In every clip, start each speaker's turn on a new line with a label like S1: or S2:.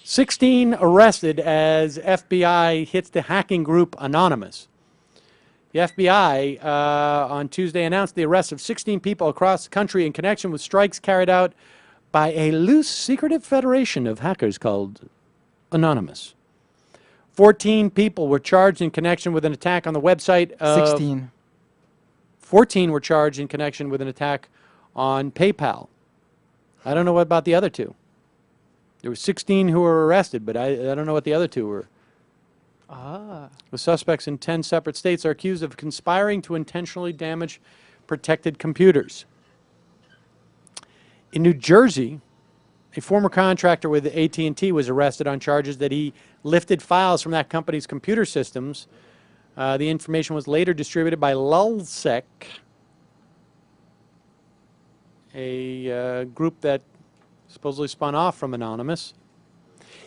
S1: 16 arrested as FBI hits the hacking group Anonymous. The FBI on Tuesday announced the arrest of 16 people across the country in connection with strikes carried out by a loose, secretive federation of hackers called Anonymous. 14 people were charged in connection with an attack on the website of...
S2: 16.
S1: 14 were charged in connection with an attack on PayPal. I don't know about the other two. There were 16 who were arrested, but I don't know what the other two were.
S2: Ah.
S1: The suspects in 10 separate states are accused of conspiring to intentionally damage protected computers. In New Jersey, a former contractor with AT&T was arrested on charges that he lifted files from that company's computer systems. The information was later distributed by LulzSec, a group that supposedly spun off from Anonymous.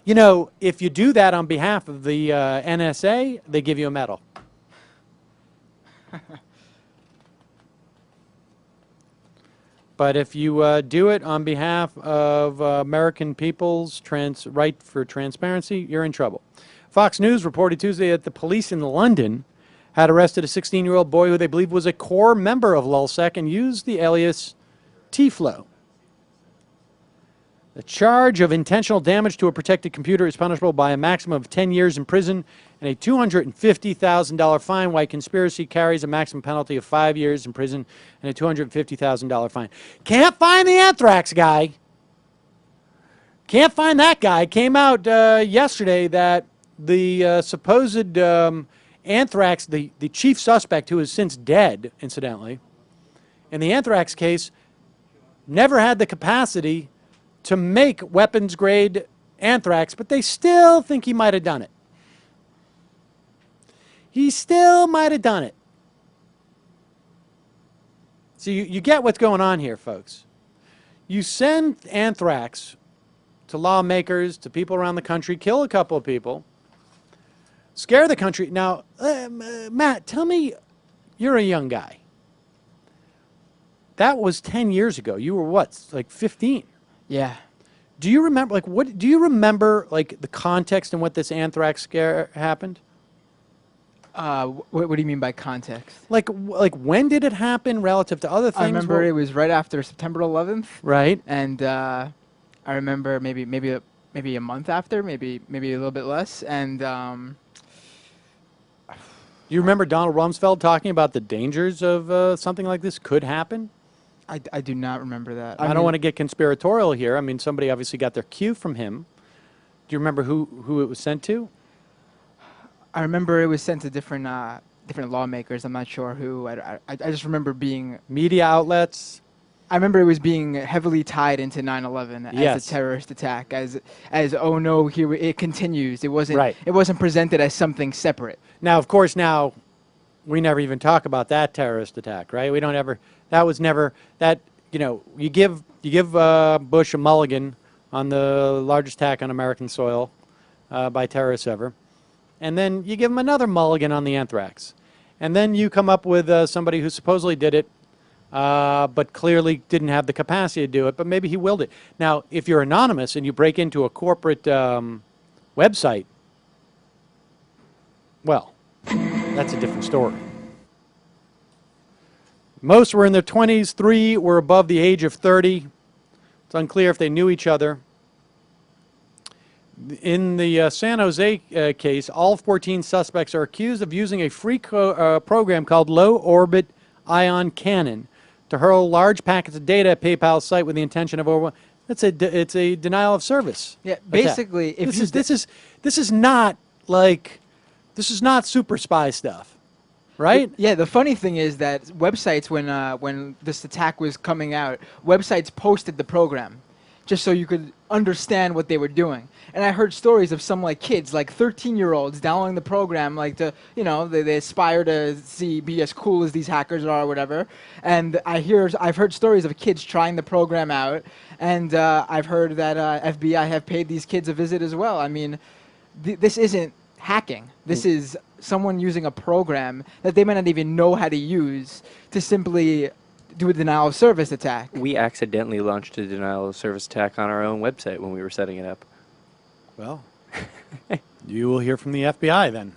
S1: You know, if you do that on behalf of the NSA, they give you a medal. But if you do it on behalf of American people's right for transparency, you're in trouble. Fox News reported Tuesday that the police in London had arrested a 16-year-old boy who they believe was a core member of LulzSec and used the alias T-Flow. The charge of intentional damage to a protected computer is punishable by a maximum of 10 years in prison and a $250,000 fine, while conspiracy carries a maximum penalty of 5 years in prison and a $250,000 fine. Can't find the anthrax guy. Can't find that guy. Came out yesterday that the supposed anthrax, the chief suspect, who is since dead, incidentally, in the anthrax case, never had the capacity to make weapons-grade anthrax, but they still think he might have done it. He still might have done it. So you get what's going on here, folks. You send anthrax to lawmakers, to people around the country, kill a couple of people, scare the country. Now, Matt, tell me, you're a young guy. That was 10 years ago. You were what, like 15?
S2: Yeah.
S1: Do you remember, like, what do you remember, like, the context and what this anthrax scare happened?
S2: What do you mean by context?
S1: Like when did it happen relative to other things?
S2: I remember it was right after September 11th.
S1: Right.
S2: And I remember maybe a month after, maybe a little bit less. And
S1: you remember Donald Rumsfeld talking about the dangers of something like this could happen?
S2: I do not remember that.
S1: I don't want to get conspiratorial here. I mean, somebody obviously got their cue from him. Do you remember who it was sent to?
S2: I remember it was sent to different lawmakers. I'm not sure who. I just remember being
S1: media outlets.
S2: I remember it was being heavily tied into 9/11 as a terrorist attack. As oh no, here it continues. It wasn't.
S1: Right.
S2: It wasn't presented as something separate.
S1: Now, of course, we never even talk about that terrorist attack, right? We don't ever. That was never that. You know, you give Bush a mulligan on the largest attack on American soil by terrorists ever, and then you give him another mulligan on the anthrax, and then you come up with somebody who supposedly did it, but clearly didn't have the capacity to do it, but maybe he willed it. Now, if you're anonymous and you break into a corporate website, well, that's a different story. Most were in their 20s. 3 were above the age of 30. It's unclear if they knew each other. In the San Jose case, all 14 suspects are accused of using a free program called Low Orbit Ion Cannon to hurl large packets of data at PayPal's site with the intention of it's a denial of service.
S2: Yeah, basically, if
S1: this is not super spy stuff. Right?
S2: Yeah, the funny thing is that websites, when this attack was coming out, websites posted the program just so you could understand what they were doing. And I heard stories of some kids, 13-year-olds, downloading the program, they aspire to be as cool as these hackers are or whatever. And I've heard stories of kids trying the program out, and I've heard that FBI have paid these kids a visit as well. I mean, this isn't hacking. This is someone using a program that they might not even know how to use to simply do a denial of service attack.
S3: We accidentally launched a denial of service attack on our own website when we were setting it up.
S1: Well, you will hear from the FBI then.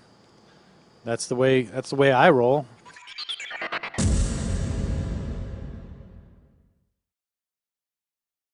S1: That's the way I roll.